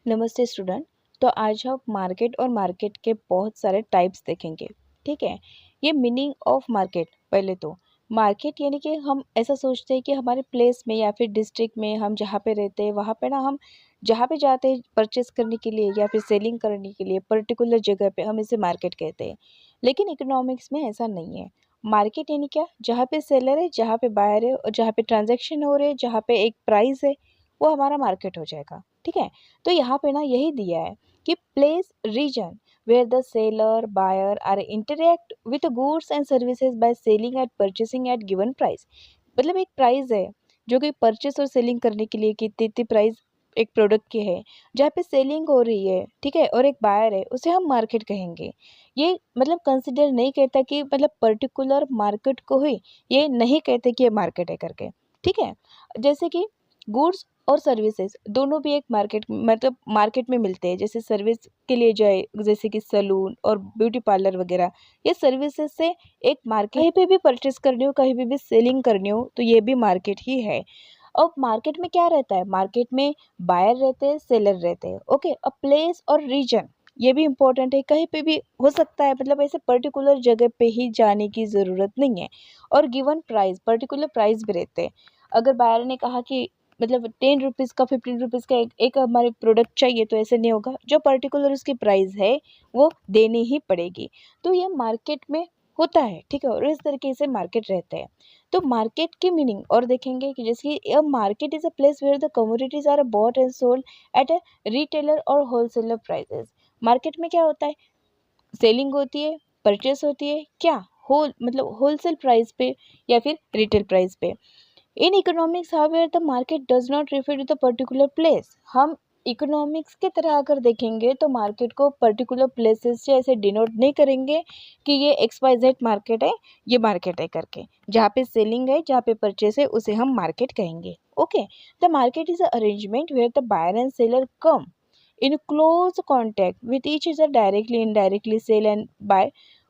नमस्ते स्टूडेंट। तो आज हम मार्केट और मार्केट के बहुत सारे टाइप्स देखेंगे। ठीक है। ये मीनिंग ऑफ मार्केट, पहले तो मार्केट यानी कि हम ऐसा सोचते हैं कि हमारे प्लेस में या फिर डिस्ट्रिक्ट में हम जहाँ पे रहते हैं वहाँ पे ना हम जहाँ पे जाते हैं परचेस करने के लिए या फिर सेलिंग करने के लिए पर्टिकुलर जगह पे हम इसे मार्केट कहते हैं। लेकिन इकोनॉमिक्स में ऐसा नहीं है। मार्केट यानी क्या, जहाँ पे सेलर है, जहाँ पे बायर है और जहाँ पे ट्रांजेक्शन हो रहे हैं, जहाँ पे एक प्राइस है, वो हमारा मार्केट हो जाएगा। ठीक है। तो यहाँ पे ना यही दिया है कि place region where the seller buyer are interact with goods and services by selling at purchasing at given price. मतलब एक प्राइस है जो कि परचेस और सेलिंग करने के लिए कितनी प्राइस एक प्रोडक्ट की है, जहाँ पे सेलिंग हो रही है। ठीक है। और एक बायर है, उसे हम मार्केट कहेंगे। ये मतलब कंसिडर नहीं कहता कि मतलब पर्टिकुलर मार्केट को ही ये नहीं कहते कि ये मार्केट है करके। ठीक है। जैसे कि गुड्स और सर्विसेज दोनों भी एक मार्केट मतलब मार्केट में मिलते हैं। जैसे सर्विस के लिए जाए, जैसे कि सलून और ब्यूटी पार्लर वगैरह, ये सर्विसेज से एक मार्केट। कहीं पे भी परचेस करनी हो, कहीं पे भी सेलिंग करनी हो, तो ये भी मार्केट ही है। अब मार्केट में क्या रहता है, मार्केट में बायर रहते हैं, सेलर रहते हैं। ओके। अ प्लेस और रीजन ये भी इम्पोर्टेंट है, कहीं पे भी हो सकता है, मतलब ऐसे पर्टिकुलर जगह पे ही जाने की ज़रूरत नहीं है। और गिवन प्राइस, पर्टिकुलर प्राइस भी रहते हैं। अगर बायर ने कहा कि मतलब 10 रुपीज़ का 15 रुपीज़ का एक हमारे प्रोडक्ट चाहिए, तो ऐसे नहीं होगा। जो पर्टिकुलर उसकी प्राइस है वो देनी ही पड़ेगी। तो ये मार्केट में होता है। ठीक है। और इस तरीके से मार्केट रहते हैं। तो मार्केट की मीनिंग और देखेंगे कि जैसे कि market is a place where the commodities are bought and sold at a retailer और होलसेलर प्राइसेस। मार्केट में क्या होता है, सेलिंग होती है, परचेस होती है, क्या होल मतलब होलसेल प्राइस पे या फिर रिटेल प्राइस पे। In economics however the market does not refer to the particular place. हम इकोनॉमिक्स की तरह अगर देखेंगे तो मार्केट को पर्टिकुलर प्लेसेस से ऐसे डिनोट नहीं करेंगे कि ये XYZ मार्केट है, ये मार्केट है करके। जहाँ पे सेलिंग है, जहाँ पे परचेस है, उसे हम मार्केट कहेंगे। Okay. The market is a arrangement where the buyer and seller come in close contact with each other directly, indirectly, sell and buy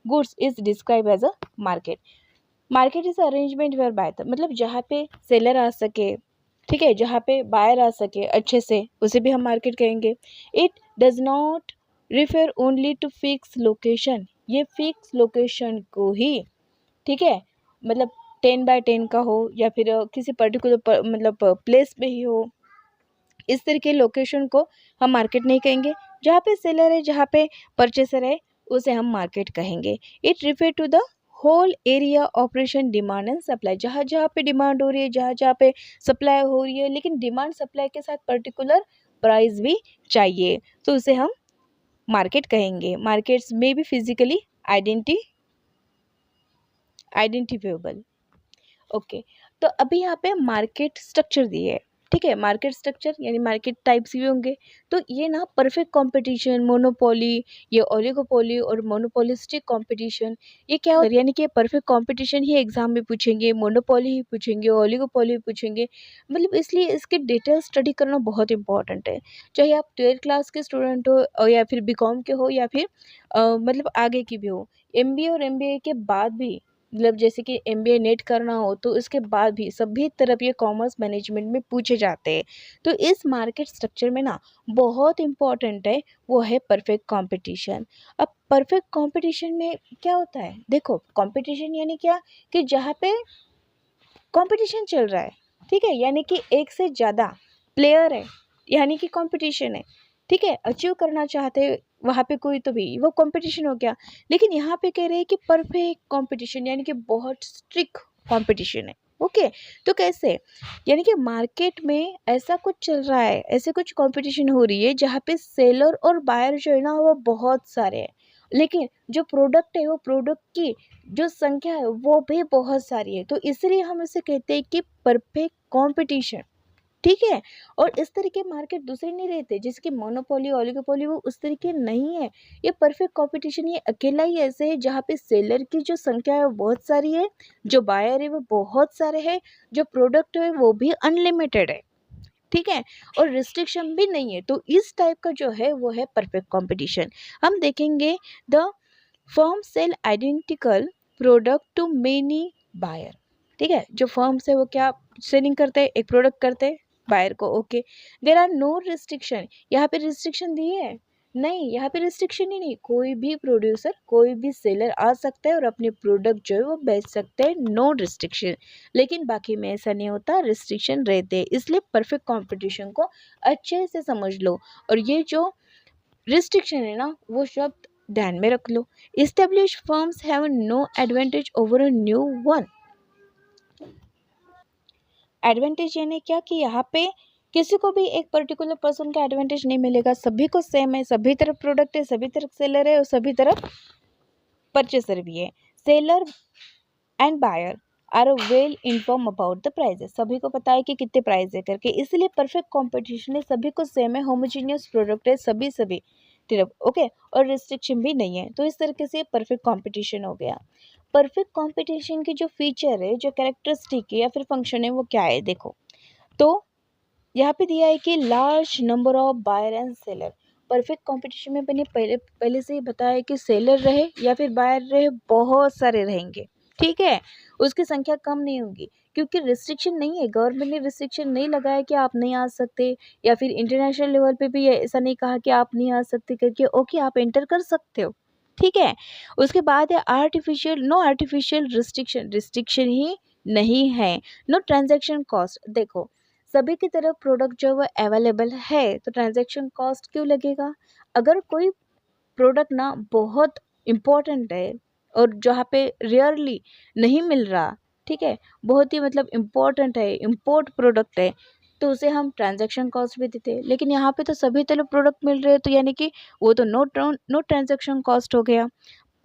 goods is described as a market. Market is arrangement where buy, मतलब जहाँ पे seller आ सके, ठीक है, जहाँ पे buyer आ सके अच्छे से, उसे भी हम मार्केट कहेंगे। It does not refer only to fix location, ये फिक्स लोकेशन को ही, ठीक है, मतलब 10 by 10 का हो या फिर किसी पर्टिकुलर मतलब प्लेस में ही हो, इस तरह के लोकेशन को हम मार्केट नहीं कहेंगे। जहाँ पे सेलर है, जहाँ पे परचेसर है, उसे हम मार्केट कहेंगे। It refer to the whole area operation demand and supply, जहाँ जहाँ पे डिमांड हो रही है, जहाँ जहाँ पे सप्लाई हो रही है, लेकिन डिमांड सप्लाई के साथ पर्टिकुलर प्राइस भी चाहिए, तो उसे हम मार्केट कहेंगे। मार्केट्स में भी फिजिकली आइडेंटिफिएबल। ओके। तो अभी यहाँ पे मार्केट स्ट्रक्चर दिए है। ठीक है। मार्केट स्ट्रक्चर यानी मार्केट टाइप्स भी होंगे। तो ये ना परफेक्ट कंपटीशन, मोनोपोली, ये ओलिगोपोली और मोनोपोलिस्टिक कंपटीशन, ये क्या होता है, यानी कि परफेक्ट कंपटीशन ही एग्जाम में पूछेंगे, मोनोपोली ही पूछेंगे, ओलिगोपोली पूछेंगे। मतलब इसलिए इसके डिटेल स्टडी करना बहुत इंपॉर्टेंट है। चाहे आप 12th क्लास के स्टूडेंट हो या फिर बीकॉम के हो या फिर मतलब आगे की भी हो, MBA और MBA के बाद भी, मतलब जैसे कि MBA नेट करना हो तो उसके बाद भी सभी तरफ ये कॉमर्स मैनेजमेंट में पूछे जाते हैं। तो इस मार्केट स्ट्रक्चर में ना बहुत इम्पॉर्टेंट है, वो है परफेक्ट कंपटीशन। अब परफेक्ट कंपटीशन में क्या होता है, देखो कंपटीशन यानी क्या, कि जहाँ पे कंपटीशन चल रहा है, ठीक है, यानी कि एक से ज़्यादा प्लेयर है, यानी कि कंपटीशन है। ठीक है। अचीव करना चाहते हैं वहाँ पे कोई, तो भी वो कंपटीशन हो गया। लेकिन यहाँ पे कह रहे हैं कि परफेक्ट कंपटीशन, यानी कि बहुत स्ट्रिक्ट कंपटीशन है। ओके। तो कैसे, यानी कि मार्केट में ऐसा कुछ चल रहा है, ऐसे कुछ कंपटीशन हो रही है जहाँ पे सेलर और बायर जो है ना वो बहुत सारे हैं, लेकिन जो प्रोडक्ट है वो प्रोडक्ट की जो संख्या है वो भी बहुत सारी है। तो इसलिए हम इसे कहते हैं कि परफेक्ट कंपटीशन। ठीक है। और इस तरह के मार्केट दूसरे नहीं रहते, जैसे कि मोनोपोली, ओलिगोपोली, वो उस तरीके नहीं है। ये परफेक्ट कंपटीशन ये अकेला ही ऐसे है जहाँ पे सेलर की जो संख्या है वो बहुत सारी है, जो बायर है वो बहुत सारे हैं, जो प्रोडक्ट है वो भी अनलिमिटेड है। ठीक है। और रिस्ट्रिक्शन भी नहीं है। तो इस टाइप का जो है वो है परफेक्ट कंपटीशन। हम देखेंगे the firm sell identical product to many buyer. ठीक है। जो फर्म्स है वो क्या सेलिंग करते हैं, एक प्रोडक्ट करते हैं, बायर को। Okay, there are no restriction, यहाँ पे रिस्ट्रिक्शन दिए है नहीं, यहाँ पे रिस्ट्रिक्शन ही नहीं, कोई भी प्रोड्यूसर कोई भी सेलर आ सकता है और अपने प्रोडक्ट जो है वो बेच सकते हैं, नो रिस्ट्रिक्शन। लेकिन बाकी में ऐसा नहीं होता, रिस्ट्रिक्शन रहते हैं। इसलिए परफेक्ट कंपटीशन को अच्छे से समझ लो, और ये जो रिस्ट्रिक्शन है ना वो शब्द ध्यान में रख लो। Establish firms have no advantage over a new one. Advantage यानी क्या कि यहाँ पे किसी को भी एक पर्टिकुलर पर्सन का एडवांटेज नहीं मिलेगा, सभी को सेम है, सभी तरफ प्रोडक्ट है, सभी तरफ सेलर है और सभी तरफ परचेसर भी है। Seller and buyer are well inform about the prices, सभी को पता है कि कितने प्राइस है करके, इसलिए परफेक्ट कंपटीशन है, सभी को सेम है, होमोजीनियस प्रोडक्ट है सभी सभी तरफ। ओके, और रिस्ट्रिक्शन भी नहीं है, तो इस तरीके से परफेक्ट कंपटीशन हो गया। परफेक्ट कंपटीशन की जो फीचर है, जो कैरेक्टरिस्टिक है या फिर फंक्शन है, वो क्या है देखो। तो यहाँ पे दिया है कि large number of buyer and seller. Perfect competition में मैंने पहले पहले से ही बताया कि सेलर रहे या फिर बायर रहे, बहुत सारे रहेंगे, ठीक है, उसकी संख्या कम नहीं होगी, क्योंकि रिस्ट्रिक्शन नहीं है, गवर्नमेंट ने रिस्ट्रिक्शन नहीं लगाया कि आप नहीं आ सकते, या फिर इंटरनेशनल लेवल पे भी ऐसा नहीं कहा कि आप नहीं आ सकते करके। ओके, आप एंटर कर सकते हो, ठीक है। उसके बाद है artificial, no artificial restriction, restriction ही नहीं है। नो ट्रांजैक्शन कॉस्ट, देखो सभी की तरफ प्रोडक्ट जो वो अवेलेबल है, तो ट्रांजैक्शन कॉस्ट क्यों लगेगा। अगर कोई प्रोडक्ट ना बहुत इम्पोर्टेंट है और जहाँ पे रेयरली नहीं मिल रहा, ठीक है, बहुत ही मतलब इम्पोर्टेंट है, इम्पोर्ट प्रोडक्ट है, तो उसे हम ट्रांजैक्शन कॉस्ट भी देते हैं। लेकिन यहाँ पे तो सभी तरफ प्रोडक्ट मिल रहे हैं, तो यानी कि वो तो नो ट्रांजैक्शन कॉस्ट हो गया।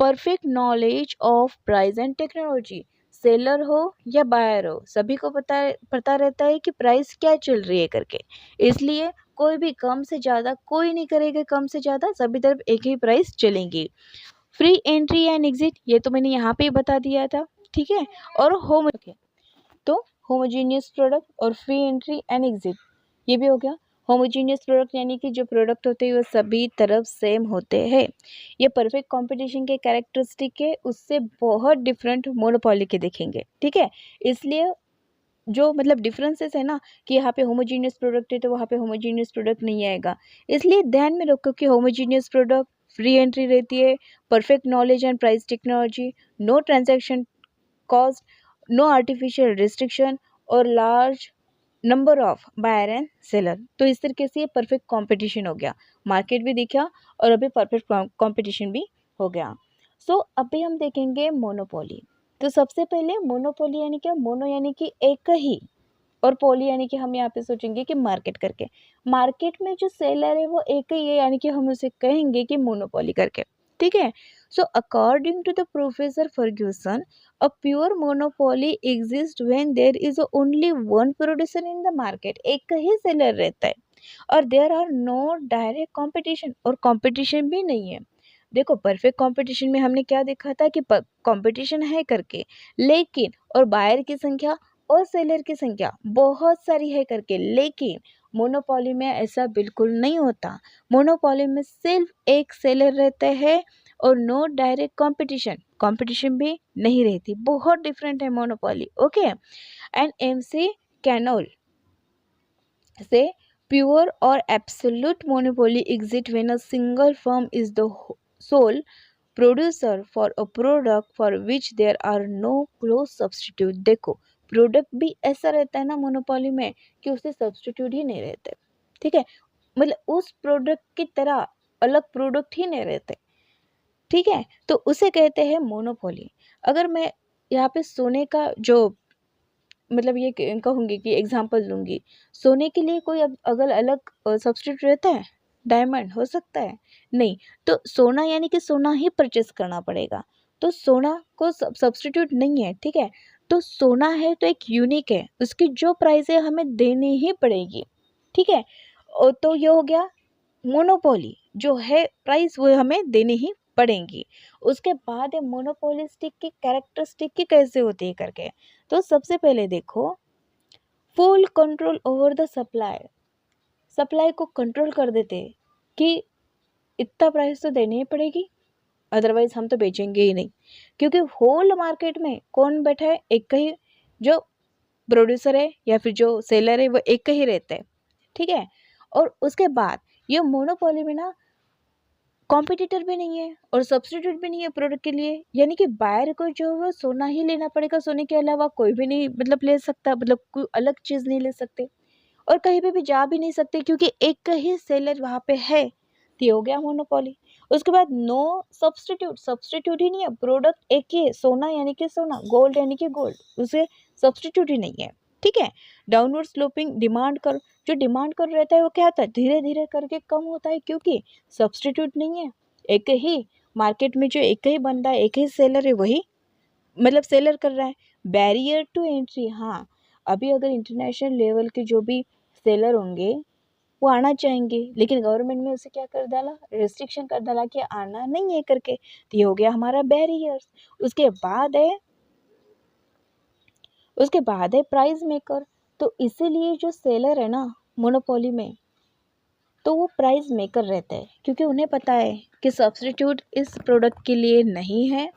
Perfect knowledge of price and technology, seller हो या बायर हो, सभी को पता रहता है कि प्राइस क्या चल रही है करके, इसलिए कोई भी कम से ज़्यादा कोई नहीं करेगा, कम से ज़्यादा सभी तरफ एक ही प्राइस चलेंगी। फ्री एंट्री एंड एग्जिट, ये तो मैंने यहाँ पे ही बता दिया था, ठीक है। और तो होमोजीनियस प्रोडक्ट और फ्री एंट्री एंड एग्जिट, ये भी हो गया। होमोजीनियस प्रोडक्ट यानी कि जो प्रोडक्ट होते हैं वो सभी तरफ सेम होते हैं, ये परफेक्ट कंपटीशन के कैरेक्टरिस्टिक है, उससे बहुत डिफरेंट मोनोपोली के दिखेंगे, ठीक है। इसलिए जो मतलब डिफरेंसेस है ना, कि यहाँ पे होमोजीनियस प्रोडक्ट है तो वहाँ पे होमोजीनियस प्रोडक्ट नहीं आएगा, इसलिए ध्यान में रखो कि होमोजीनियस प्रोडक्ट फ्री एंट्री रहती है, perfect knowledge and price technology, no transaction cost, no artificial restriction, और large number of buyer and seller. तो इस तरीके से ये परफेक्ट कंपटीशन हो गया, मार्केट भी दिखा और अभी परफेक्ट कंपटीशन भी हो गया। सो अभी हम देखेंगे मोनोपोली। तो सबसे पहले मोनोपोली यानी क्या, मोनो यानी कि एक ही, और पोली यानी कि हम यहाँ पे सोचेंगे कि मार्केट करके, मार्केट में जो सेलर है वो एक ही है, यानी कि हम उसे कहेंगे कि मोनोपोली करके, ठीक है। So according to the professor Ferguson, a pure monopoly exist when there is only one producer in the market, एक ही सेलर रहता है, और there are no direct competition, और कंपटीशन भी नहीं है। देखो परफेक्ट कंपटीशन में हमने क्या देखा था कि कंपटीशन है करके, लेकिन और बायर की संख्या और सेलर की संख्या बहुत सारी है करके, लेकिन मोनोपोली में ऐसा बिल्कुल नहीं होता। मोनोपोली में सिर्फ एक सेलर रहता है और नो डायरेक्ट कंपटीशन, कंपटीशन भी नहीं रहती, बहुत डिफरेंट है मोनोपोली। ओके, एंड एमसी कैनोल से pure or absolute monopoly exist when a single firm is the sole producer for a product for which there are no close substitute। देखो product भी ऐसा रहता है ना मोनोपोली में कि उससे सब्सटीट्यूट ही नहीं रहते, ठीक है, मतलब उस प्रोडक्ट की तरह अलग प्रोडक्ट ही नहीं रहते, ठीक है, तो उसे कहते हैं मोनोपोली। अगर मैं यहाँ पे सोने का जो मतलब ये कहूँगी कि एग्जांपल दूंगी, सोने के लिए कोई अगर अलग सब्स्टिट्यूट रहता है, डायमंड हो सकता है नहीं, तो सोना यानी कि सोना ही परचेस करना पड़ेगा, तो सोना को सब्स्टिट्यूट नहीं है, ठीक है। तो सोना है तो एक यूनिक है, उसकी जो प्राइस है हमें देनी ही पड़ेगी, ठीक है। तो ये हो गया मोनोपोली, जो है प्राइस वो हमें देनी ही पड़ेंगी। उसके बाद है मोनोपोलिस्टिक की कैरेक्टरिस्टिक की कैसे होती है करके। तो सबसे पहले देखो, full control over the supply, supply को कंट्रोल कर देते कि इतना प्राइस तो देनी ही पड़ेगी, अदरवाइज हम तो बेचेंगे ही नहीं, क्योंकि होल मार्केट में कौन बैठा है, एक ही जो प्रोड्यूसर है या फिर जो सेलर है वो एक का ही रहता है, ठीक है। और उसके बाद ये मोनोपोली में ना कॉम्पिटिटर भी नहीं है और सब्स्टिट्यूट भी नहीं है प्रोडक्ट के लिए, यानी कि बायर को जो है वो सोना ही लेना पड़ेगा, सोने के अलावा कोई भी नहीं मतलब ले सकता, मतलब कोई अलग चीज़ नहीं ले सकते और कहीं पे भी जा भी नहीं सकते क्योंकि एक ही सेलर वहाँ पे है, तो ये हो गया मोनोपोली। उसके बाद नो सब्स्टिट्यूट, सब्स्टिट्यूट ही नहीं है, प्रोडक्ट एक ही है, सोना यानी कि सोना, गोल्ड यानी कि गोल्ड, उसे सब्स्टिट्यूट ही नहीं है, ठीक है। डाउनवर्ड स्लोपिंग डिमांड कर, जो डिमांड कर रहता है वो क्या होता है, धीरे धीरे करके कम होता है क्योंकि सब्स्टिट्यूट नहीं है, एक ही मार्केट में जो एक ही बंदा है, एक ही सेलर है, वही मतलब सेलर कर रहा है। बैरियर टू एंट्री, हाँ अभी अगर इंटरनेशनल लेवल के जो भी सेलर होंगे वो आना चाहेंगे, लेकिन गवर्नमेंट ने उसे क्या कर डाला, रेस्ट्रिक्शन कर डाला कि आना नहीं है करके, तो ये हो गया हमारा बैरियर्स। उसके बाद है प्राइस मेकर। तो इसीलिए जो सेलर है ना मोनोपोली में, तो वो प्राइस मेकर रहता है क्योंकि उन्हें पता है कि सब्स्टिट्यूट इस प्रोडक्ट के लिए नहीं है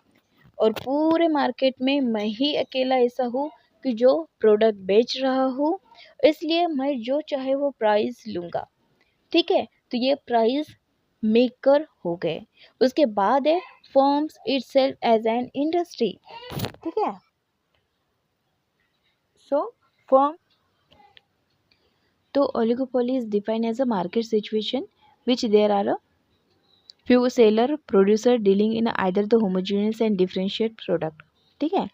और पूरे मार्केट में मैं ही अकेला ऐसा हूँ कि जो प्रोडक्ट बेच रहा हूँ, इसलिए मैं जो चाहे वो प्राइस लूँगा, ठीक है। तो ये प्राइस मेकर हो गए। उसके बाद है forms itself as an industry, ठीक है। सो फॉर्म, तो oligopoly is defined as a market situation which there are a few seller producer dealing in either the homogeneous and differentiate product, ठीक है।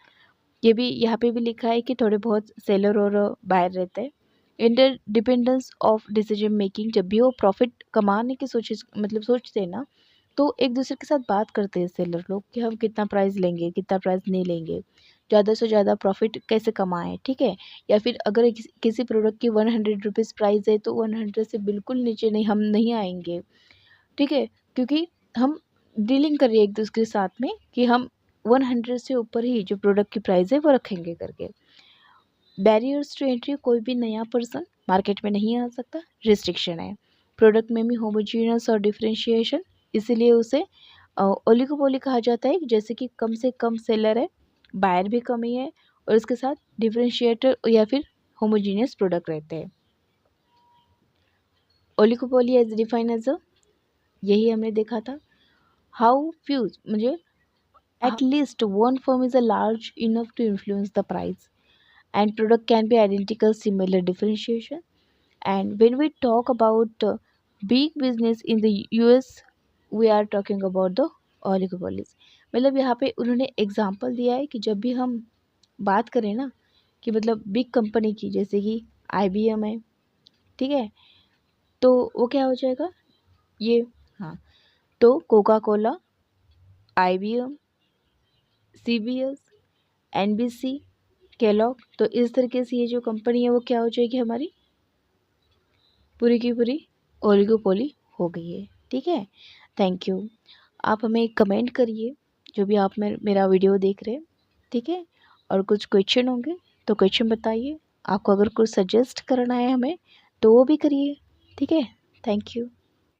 ये भी यहाँ पे भी लिखा है कि थोड़े बहुत सेलर और बायर रहते हैं। Inter dependence of decision making, जब भी वो प्रॉफिट कमाने की सोचते हैं ना, तो एक दूसरे के साथ बात करते हैं सेलर लोग कि हम कितना प्राइस लेंगे, कितना प्राइस नहीं लेंगे, ज़्यादा से ज़्यादा प्रॉफिट कैसे कमाएं, ठीक है। या फिर अगर किसी प्रोडक्ट की 100 रुपीज़ प्राइस है तो 100 से बिल्कुल नीचे नहीं, हम नहीं आएंगे, ठीक है। क्योंकि हम डीलिंग कर रहे हैं एक दूसरे के साथ में कि हम 100 से ऊपर ही जो प्रोडक्ट की प्राइस है वो रखेंगे करके। बैरियर्स टू एंट्री, कोई भी नया पर्सन मार्केट में नहीं आ सकता, रिस्ट्रिक्शन है। प्रोडक्ट में भी होमोजीनियस और डिफ्रेंशिएशन, इसीलिए उसे ओलिगोपोली कहा जाता है, जैसे कि कम से कम सेलर है, बायर भी कम ही है और इसके साथ डिफ्रेंशिएटर या फिर होमोजीनियस प्रोडक्ट रहते हैं। Oligopoly as define as a, यही हमने देखा था। हाउ फ्यूज, मुझे at least one firm is a large enough to influence the price and product can be identical, similar differentiation. And when we talk about big business in the US, we are talking about the oligopolies। मतलब यहाँ पे उन्होंने example दिया है कि जब भी हम बात करें ना कि मतलब बिग कंपनी की, जैसे कि IBM है, ठीक है, तो वो क्या हो जाएगा ये, हाँ, तो Coca Cola, IBM, CBS, NBC, Kellogg, तो इस तरीके से ये जो कंपनी है वो क्या हो जाएगी, हमारी पूरी की पूरी ओलिगोपोली हो गई है, ठीक है। Thank you. आप हमें कमेंट करिए जो भी आप मेरा वीडियो देख रहे हैं, ठीक है। और कुछ क्वेश्चन होंगे तो क्वेश्चन बताइए। आपको अगर कुछ सजेस्ट करना है हमें तो वो भी करिए, ठीक है। Thank you.